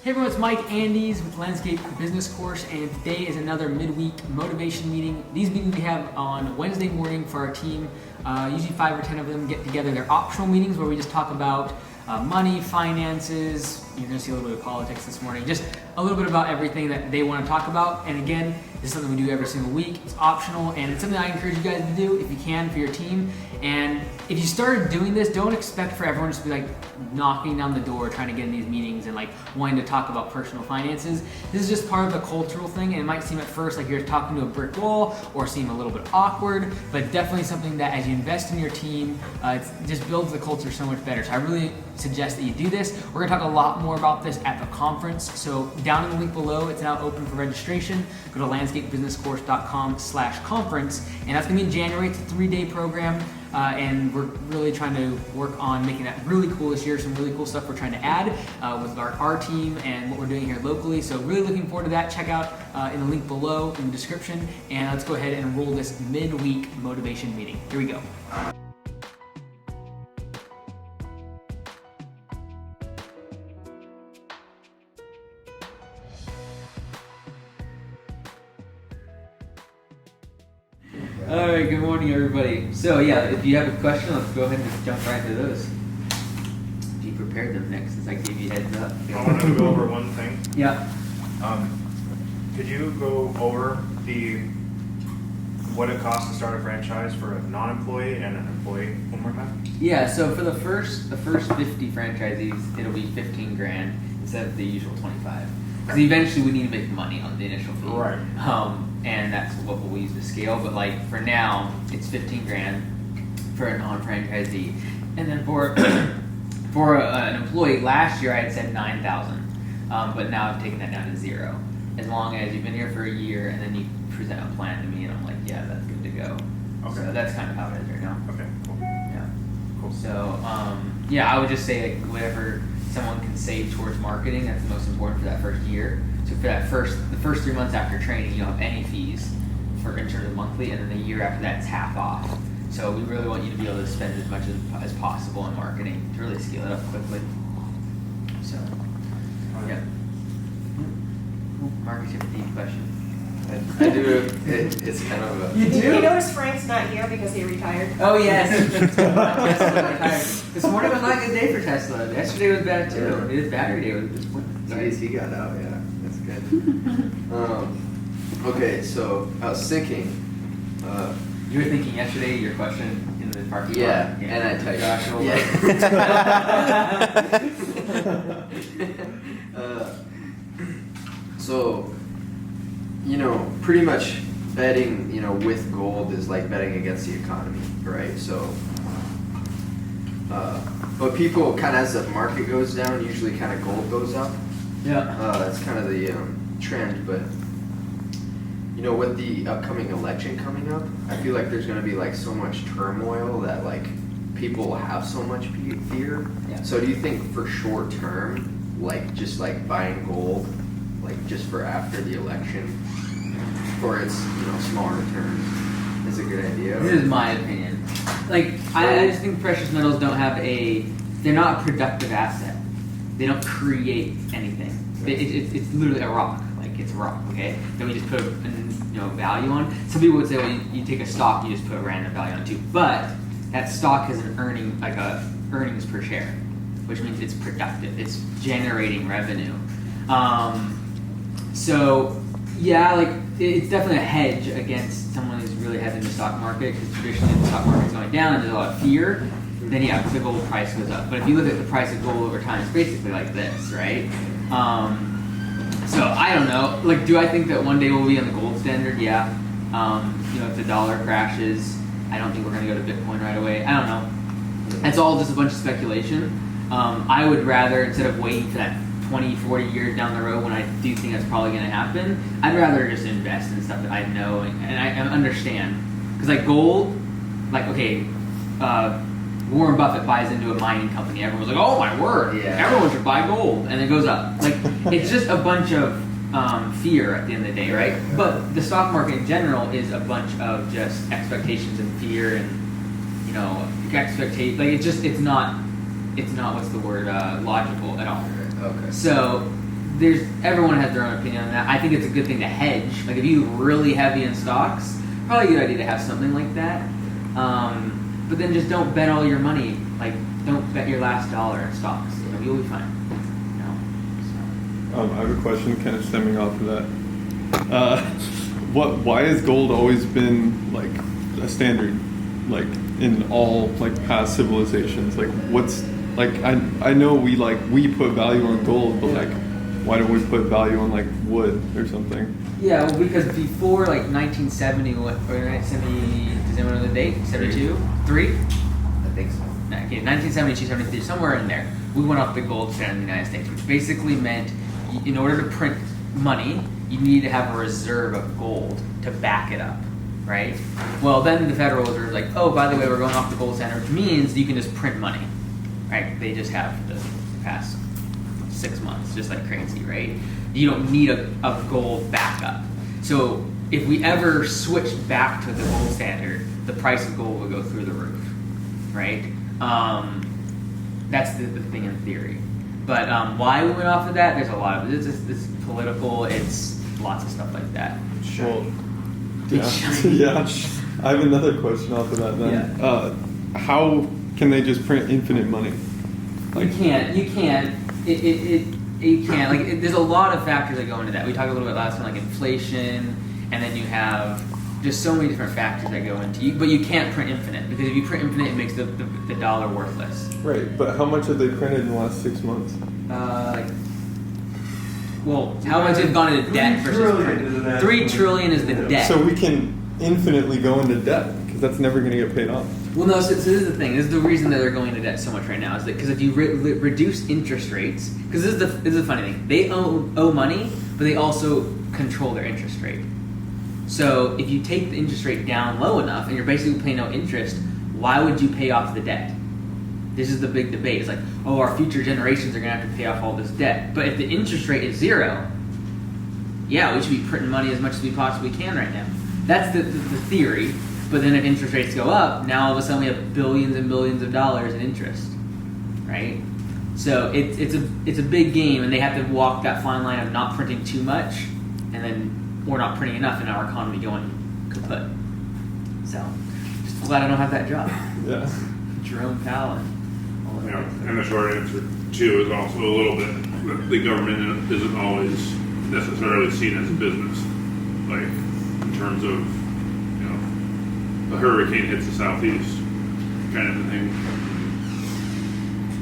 Hey everyone, it's Mike Andes with Landscape Business Course, and today is another midweek motivation meeting. These meetings we have on Wednesday morning for our team. Usually 5 or 10 of them get together. They're optional meetings where we just talk about money, finances. You're going to see a little bit of politics this morning. Just a little bit about everything that they want to talk about. And again, this is something we do every single week. It's optional, and it's something I encourage you guys to do if you can for your team. And if you started doing this, don't expect for everyone to be like knocking down the door trying to get in these meetings and like wanting to talk about personal finances. This is just part of the cultural thing, and it might seem at first like you're talking to a brick wall or seem a little bit awkward, but definitely something that as you invest in your team, it just builds the culture so much better. So I really suggest that you do this. We're gonna talk a lot more about this at the conference. So down in the link below, it's now open for registration. Go to landscapebusinesscourse.com/conference, and that's gonna be in January. It's a 3-day program. And we're really trying to work on making that really cool this year. Some really cool stuff we're trying to add with our team and what we're doing here locally. So really looking forward to that. Check out in the link below in the description. And let's go ahead and enroll this midweek motivation meeting. Here we go. All right, good morning, everybody. So yeah, if you have a question, let's go ahead and just jump right into those. You prepared them next since I gave you a heads up. I want to go over one thing. Yeah. Could you go over what it costs to start a franchise for a non-employee and an employee one more time? Yeah. So for the first 50 franchisees, it'll be 15 grand instead of the usual 25. Because eventually we need to make money on the initial fee. Right. And that's what we'll use to scale. But like for now, it's 15 grand for a non-franchisee. And then for an employee, last year I had said 9,000. But now I've taken that down to 0. As long as you've been here for a year and then you present a plan to me and I'm like, yeah, that's good to go. Okay. So that's kind of how it is right now. Okay, cool. Yeah. Cool. So, yeah, I would just say like whatever someone can save towards marketing, that's the most important for that first year. So for the first 3 months after training, you don't have any fees in terms of monthly, and then the year after that, it's half off. So we really want you to be able to spend as much as possible on marketing to really scale it up quickly. So, yeah. Marcus, you have a deep question. I do. It's kind of a. You Did do? you notice Frank's not here because he retired? Oh yes. This morning was not a good day for Tesla. Yesterday was bad too. Yeah. His battery day was just Nice, he got out. Yeah, that's good. Okay, so I was thinking. You were thinking yesterday your question in the parking lot. Yeah, and I typed. Joshua. Yeah. So, pretty much betting, with gold is like betting against the economy, right? So, but people kind of, as the market goes down, usually kind of gold goes up. Yeah. That's kind of the trend, but with the upcoming election coming up, I feel like there's going to be like so much turmoil that like people will have so much fear. Yeah. So do you think for short term, like just like buying gold, like just for after the election, for its small return, is a good idea? This is my opinion. Like I just think precious metals they're not a productive asset. They don't create anything. It's literally a rock. Like it's a rock, okay? Then we just put value on. Some people would say, well, you take a stock, you just put a random value on too. But that stock has an earnings per share, which means it's productive. It's generating revenue. So yeah, like it's definitely a hedge against someone who's really heavy in the stock market, because traditionally the stock market's going down and there's a lot of fear. Then yeah, the gold price goes up. But if you look at the price of gold over time, it's basically like this, right? So I don't know. Like, do I think that one day we'll be on the gold standard? Yeah. If the dollar crashes, I don't think we're going to go to Bitcoin right away. I don't know. It's all just a bunch of speculation. I would rather, instead of waiting for that 20, 40 years down the road when I do think that's probably going to happen, I'd rather just invest in stuff that I know and I understand. Because like gold, like, okay, Warren Buffett buys into a mining company. Everyone's like, oh my word, everyone should buy gold. And it goes up. Like, it's just a bunch of fear at the end of the day, right? But the stock market in general is a bunch of just expectations and fear and, expectation. Like, it's not what's the word, logical at all. Okay. So everyone has their own opinion on that. I think it's a good thing to hedge. Like if you're really heavy in stocks, probably a good idea to have something like that. But then just don't bet all your money. Like don't bet your last dollar in stocks. You'll be fine. I have a question kind of stemming off of that. Why has gold always been like a standard, like in all like past civilizations? Like what's like I know we put value on gold, but like why don't we put value on like wood or something? Yeah, well, because before like 1970, or 1970, does anyone know the date? 72, 3? I think so. Okay, 1972, 73, somewhere in there, we went off the gold standard in the United States, which basically meant in order to print money, you needed to have a reserve of gold to back it up, right? Well, then the Federal Reserve was like, oh, by the way, we're going off the gold standard, which means you can just print money, right? They just have for the past 6 months, just like crazy, right? You don't need a gold backup. So if we ever switch back to the gold standard, the price of gold would go through the roof, right? That's the thing in theory. But why we went off of that, there's a lot of it. It's political, it's lots of stuff like that. Well, It's yeah. I have another question off of that then. Yeah. How can they just print infinite money? You can't. You can't. There's a lot of factors that go into that. We talked a little bit last time, like inflation, and then you have just so many different factors that go into you. But you can't print infinite, because if you print infinite, it makes the dollar worthless. Right, but how much have they printed in the last 6 months? How much have gone into debt versus print? 3 trillion is the debt. So we can infinitely go into debt, because that's never going to get paid off. Well, no. So this is the thing. This is the reason that they're going into debt so much right now. Is that because if you reduce interest rates, because this is the funny thing. They owe money, but they also control their interest rate. So if you take the interest rate down low enough, and you're basically paying no interest, why would you pay off the debt? This is the big debate. It's like, oh, our future generations are going to have to pay off all this debt. But if the interest rate is 0, yeah, we should be printing money as much as we possibly can right now. That's the theory. But then if interest rates go up, now all of a sudden we have billions and billions of dollars in interest, right? So it's a big game, and they have to walk that fine line of not printing too much, and then or not printing enough, and our economy going kaput. So just glad I don't have that job. Yeah. Jerome Powell and all of that. And the short answer too is also a little bit that the government isn't always necessarily seen as a business, like in terms of, you know, a hurricane hits the southeast kind of a thing.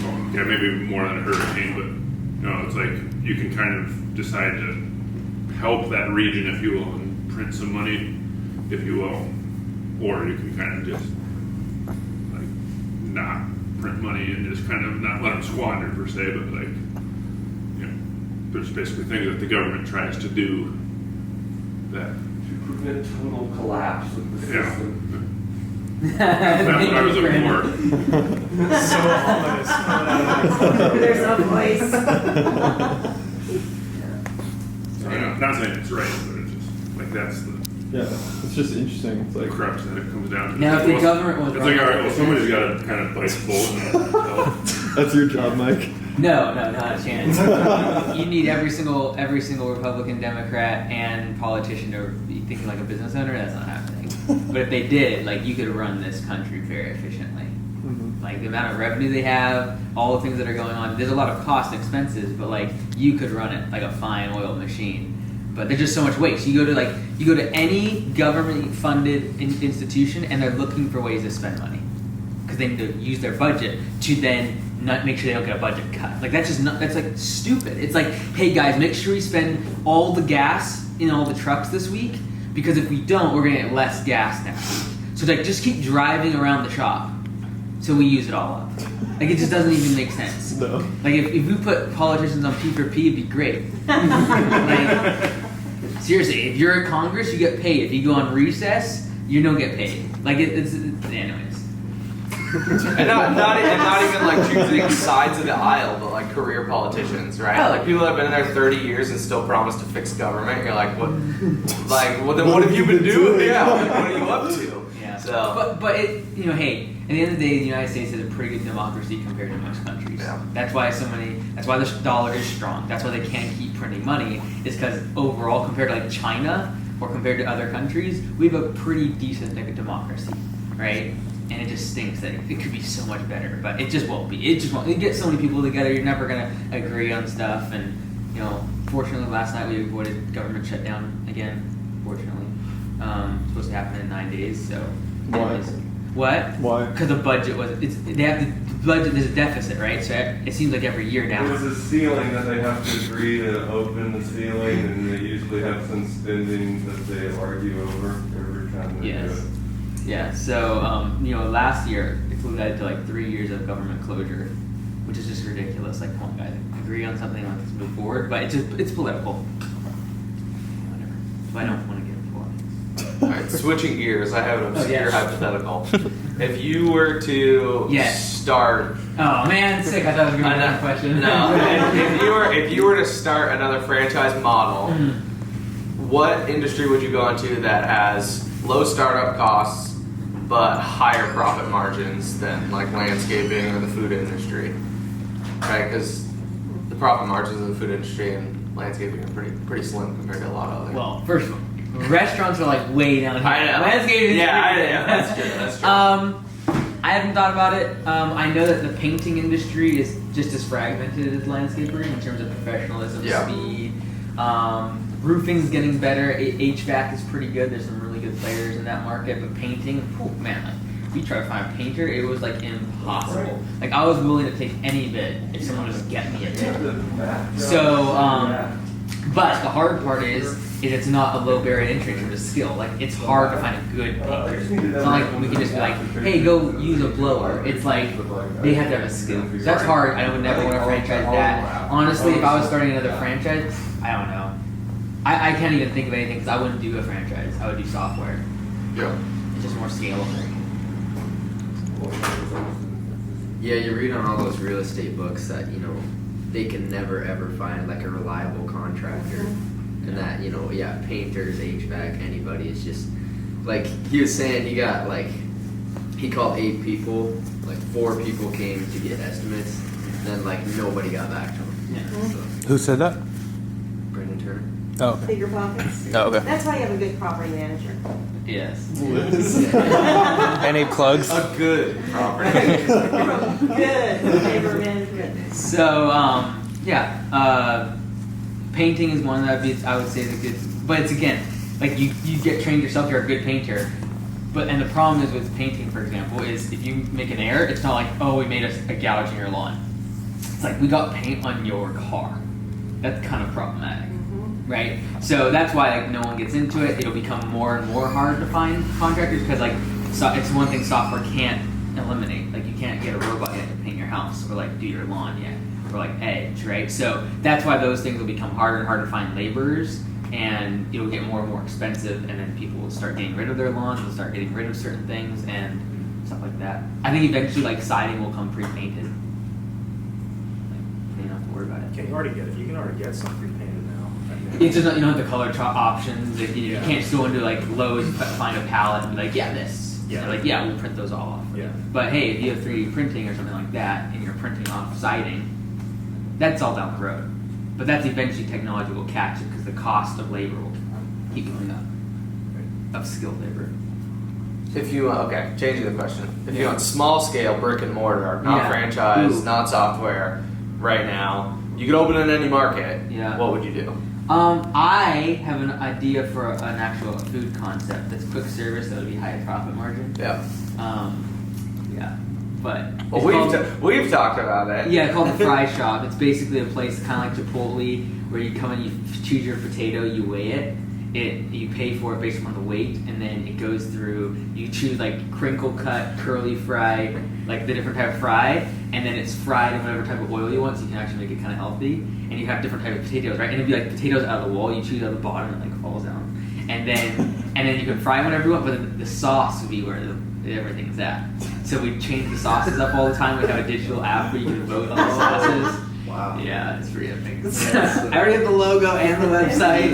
Well, yeah, maybe more than a hurricane, but you know, it's like you can kind of decide to help that region, if you will, and print some money, if you will, or you can kind of just like not print money and just kind of not let them squander per se, but like, you know, there's basically things that the government tries to do that To prevent total collapse of the Yeah. system. that's what I was looking for. So ominous. There's a voice. Not saying it's right, but it's just like that's the Yeah, it's just interesting. It's like, crux that it comes down to. Now, if the government was it's like, all right, well, somebody's got to kind of bite the bullet. that's your job, Mike. No, not a chance. You need every single Republican, Democrat, and politician to be thinking like a business owner. That's not happening. But if they did, like, you could run this country very efficiently. Mm-hmm. Like the amount of revenue they have, all the things that are going on. There's a lot of cost and expenses, but like you could run it like a fine oiled machine. But there's just so much waste. You go to any government-funded institution, and they're looking for ways to spend money because they need to use their budget to then not make sure they don't get a budget cut. Like that's like stupid. It's like, hey guys, make sure we spend all the gas in all the trucks this week, because if we don't, we're gonna get less gas next week. So like, just keep driving around the shop so we use it all up. Like it just doesn't even make sense. No. Like if we put politicians on P for P, it'd be great. Like, seriously, if you're in Congress, you get paid. If you go on recess, you don't get paid. Like it's anyways. And not even like choosing sides of the aisle, but like career politicians, right? Oh. Like people that have been in there 30 years and still promise to fix government. You're like, what? Like, well, then what have you been doing? Yeah, like, what are you up to? Yeah. So But it, hey, at the end of the day, the United States is a pretty good democracy compared to most countries. Yeah. That's why the dollar is strong. That's why they can't keep printing money, is because overall, compared to like China or compared to other countries, we have a pretty decent democracy, right? And it just stinks that it could be so much better, but it just won't be. It just won't. You get so many people together, you're never gonna agree on stuff, and fortunately, last night we avoided government shutdown again. Fortunately, supposed to happen in 9 days. So Why? What? Why? Because the budget was. They have the budget. There's a deficit, right? So it seems like every year now. There's a ceiling that they have to agree to open the ceiling, and they usually have some spending that they argue over every time they do Yes. it. Yeah. So last year it led to like 3 years of government closure, which is just ridiculous. Like, come on, guys, agree on something, like let's move forward. But it's political. Whatever. So I don't want to get into politics. all right, switching gears, I have an obscure yes. hypothetical. If you were to Yes. start Oh man, sick! I thought it was gonna be a question. No. if you were to start another franchise model, what industry would you go into that has low startup costs but higher profit margins than like landscaping or the food industry? Right, because the profit margins of the food industry and landscaping are pretty slim compared to a lot of other. Well, first of all, restaurants are like way down here. I know. Landscaping is Yeah, pretty I know. good. That's true. That's true. I haven't thought about it. I know that the painting industry is just as fragmented as landscaping in terms of professionalism, Yeah. speed. Roofing's getting better. HVAC is pretty good. There's some really good players in that market. But painting, man, like we tried to find a painter, it was like impossible. Like I was willing to take any bid if someone would just get me a tip. So, but the hard part is it's not a low barrier to entry in terms of skill. Like it's hard to find a good painter. It's not like we can just be like, hey, go use a blower. It's like they have to have a skill. So that's hard. I would never want to franchise that. Honestly, if I was starting another franchise, I don't know. I can't even think of anything because I wouldn't do a franchise. I would do software. Yeah. It's just more scalable. Yeah, you read on all those real estate books that, they can never ever find like a reliable contractor. And that, painters, HVAC, anybody is just, like he was saying, he got like, he called 8 people, like 4 people came to get estimates, and then like nobody got back to him. Yeah. So, Who said that? Brendan Turner. Oh, okay. Bigger pockets. Oh, okay. That's why you have a good property manager. Yes. Any plugs? A good property. Good neighbor management. So, painting is one that I would say is a good, but it's again, like you get trained yourself, you're a good painter. And the problem is with painting, for example, is if you make an error, it's not like, oh, we made a gouge in your lawn. It's like, we got paint on your car. That's kind of problematic, right? So that's why like no one gets into it. It'll become more and more hard to find contractors because it's one thing software can't eliminate. Like you can't get a robot yet to paint your house or like do your lawn yet or like edge, right? So that's why those things will become harder and harder to find laborers, and it'll get more and more expensive, and then people will start getting rid of their lawns, they'll start getting rid of certain things and stuff like that. I think eventually like siding will come pre-painted. Like, you don't have to worry about it. You can already get some pre-painted now. It's just not, you don't have the color options. Like, you can't just go into like Lowe's, find a palette, and be like, yeah, this. Yeah. They're like, yeah, we'll print those all off. Yeah. But hey, if you have 3D printing or something like that, and you're printing off siding, that's all down the road. But that's eventually technology will catch it because the cost of labor will keep going up, of skilled labor. If you changing the question. If you want small scale brick and mortar, not Yeah. franchise, Ooh. not software, right now, you could open in any market. Yeah. What would you do? I have an idea for an actual food concept that's quick service that would be high profit margin. Yeah. Yeah, but Well, it's we've talked about it. yeah, called the Fry Shop. It's basically a place kind of like Chipotle where you come in, you choose your potato, you weigh it, you pay for it based on the weight, and then it goes through. You choose like crinkle cut, curly fry, like the different type of fry, and then it's fried in whatever type of oil you want, so you can actually make it kind of healthy. And you have different type of potatoes, right? And it'd be like potatoes out of the wall. You choose out the bottom, and it like falls down, and then you can fry them whatever you want. But then the sauce would be where everything's at. So we change the sauces up all the time. We have a digital app where you can vote on the sauces. Wow. Yeah, it's pretty epic. I already have the logo and the website,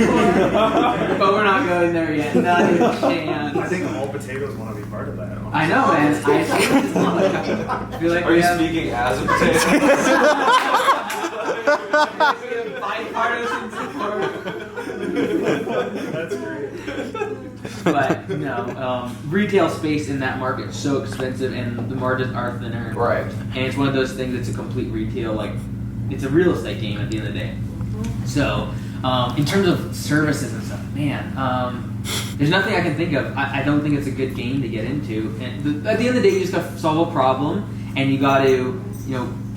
but we're not going there yet. Not even a chance. I think all potatoes want to be part of that. Honestly. I know, man. I feel like Are we you have speaking as a potato? bipartisan support. That's great. But no, retail space in that market is so expensive, and the margins are thinner. Right. And it's one of those things that's a complete retail, like it's a real estate game at the end of the day. So, in terms of services and stuff, man, there's nothing I can think of. I don't think it's a good game to get into. And at the end of the day, you just got to solve a problem, and you got to,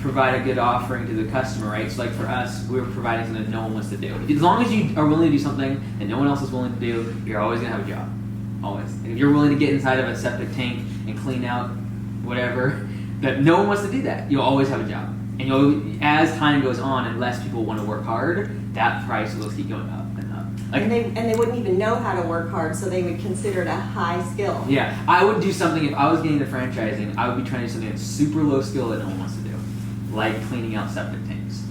provide a good offering to the customer, right? So, like for us, we're providing something that no one wants to do. As long as you are willing to do something that no one else is willing to do, you're always gonna have a job. Always. And if you're willing to get inside of a septic tank and clean out whatever, that no one wants to do that, you'll always have a job. And as time goes on and less people want to work hard, that price will keep going up and up. And they wouldn't even know how to work hard, so they would consider it a high skill. Yeah, I would do something if I was getting into franchising. I would be trying to do something that's super low skill that no one wants to do, like cleaning out septic tanks.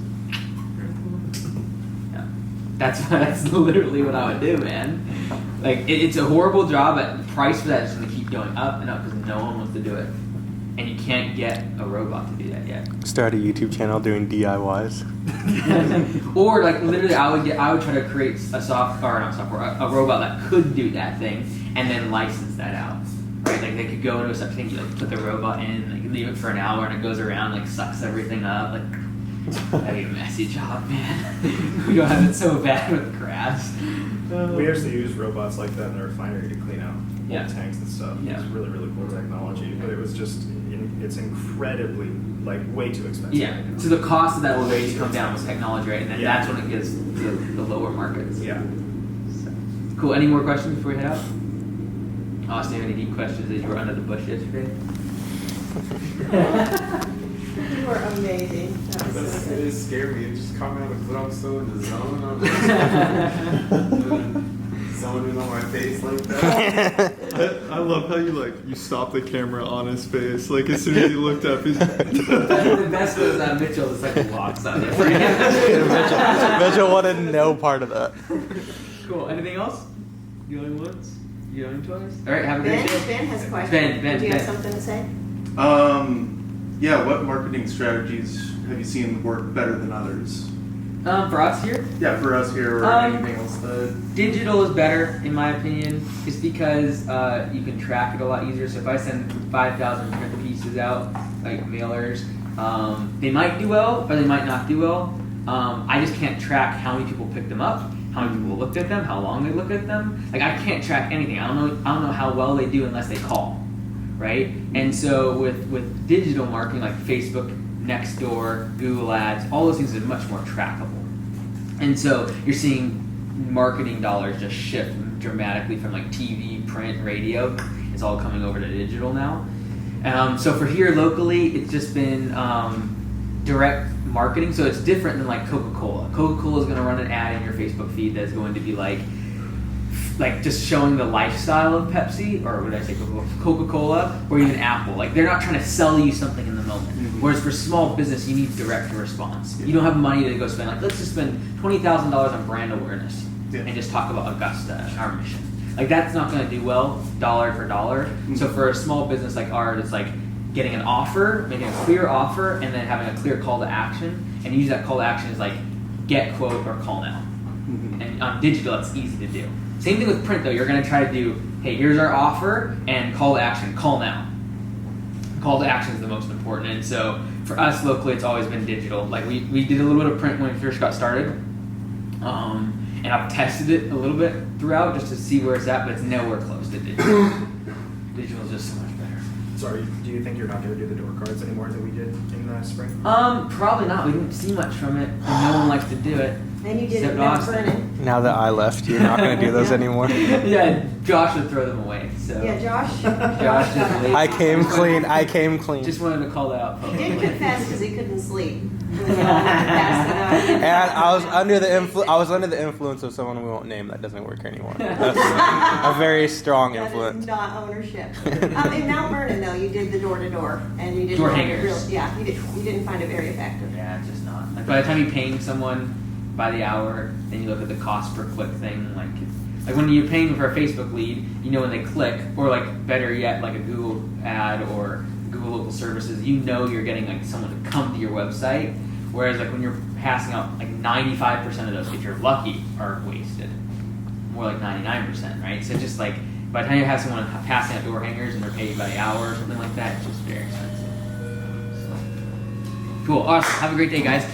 Yeah, that's literally what I would do, man. Like it's a horrible job, but the price for that is going to keep going up and up because no one wants to do it, and you can't get a robot to do that yet. Start a YouTube channel doing DIYs. Or like literally, I would try to create a robot that could do that thing, and then license that out. Right, like they could go into a septic tank, you like put the robot in, like leave it for an hour, and it goes around, like sucks everything up. Like that'd be a messy job, man. We don't have it so bad with grass. We actually use robots like that in the refinery to clean out old tanks and stuff. Yeah. It's really, really cool technology, but it was just, it's incredibly, like, way too expensive. Yeah, so the cost of that will really come down with technology, right? And then that's when it gets the lower markets. Yeah. So, cool, any more questions before we head out? Austin, any deep questions as you were under the bush yesterday? You were amazing. That was so good. It scared me. It just caught me out because I'm so in the zone. I'm zoning on my face like that. I love how you stop the camera on his face. Like as soon as he looked up, he's. The best was Mitchell just like walks out there. Mitchell wanted no part of that. Cool. Anything else? You going once? You going twice? All right. Have a great day. Ben has questions. Ben, Do you have something to say? Yeah, what marketing strategies have you seen work better than others? For us here? Yeah, for us here or anything else that... Digital is better, in my opinion, just because you can track it a lot easier. So if I send 5,000 print pieces out, like mailers, they might do well or they might not do well. I just can't track how many people picked them up, how many people looked at them, how long they looked at them. Like I can't track anything. I don't know how well they do unless they call, right? And so with digital marketing like Facebook, Nextdoor, Google Ads, all those things are much more trackable. And so you're seeing marketing dollars just shift dramatically from like TV, print, radio. It's all coming over to digital now. So for here locally, it's just been direct marketing. So it's different than like Coca-Cola. Coca-Cola is going to run an ad in your Facebook feed that's going to be like just showing the lifestyle of Pepsi, or what did I say, Coca-Cola, or even Apple. Like they're not trying to sell you something in the moment. Mm-hmm. Whereas for small business, you need direct response. Yeah. You don't have money to go spend. Like let's just spend $20,000 on brand awareness and just talk about Augusta and our mission. Like that's not going to do well, dollar for dollar. Mm-hmm. So for a small business like ours, it's like getting an offer, making a clear offer, and then having a clear call to action. And use that call to action as like get, quote, or call now. Mm-hmm. And on digital, it's easy to do. Same thing with print though, you're going to try to do, hey, here's our offer, and call to action, call now. Call to action is the most important, and so for us locally, it's always been digital. Like we did a little bit of print when we first got started, and I've tested it a little bit throughout just to see where it's at, but it's nowhere close to digital. Digital is just so much better. So do you think you're not going to do the door cards anymore that we did in the spring? Probably not. We didn't see much from it, and no one likes to do it. And you did it Except in Mount Austin. Vernon. Now that I left, you're not going to do those Yeah. anymore. Yeah, Josh would throw them away. So Yeah, Josh. Josh just lazy. I came clean. I came clean. Just wanted to call that out. He did publicly. confess because he couldn't sleep. Passed it out. And I was under the influence of someone we won't name that doesn't work anymore. That's a very strong That influence. is not ownership. In Mount Vernon, though, you did the door-to-door, and you didn't Door find it hangers. real. Yeah, you didn't find it very effective. Yeah, it's just not. Like by the time you're paying someone by the hour, then you look at the cost per click thing. Like when you're paying for a Facebook lead, you know when they click, or like better yet, like a Google ad or Google local services, you know you're getting like someone to come to your website. Whereas like when you're passing out, like 95% of those, if you're lucky, are wasted. More like 99%, right? So just like by the time you have someone passing out door hangers and they're paid by the hour or something like that, it's just very expensive. So, cool, awesome. Have a great day, guys.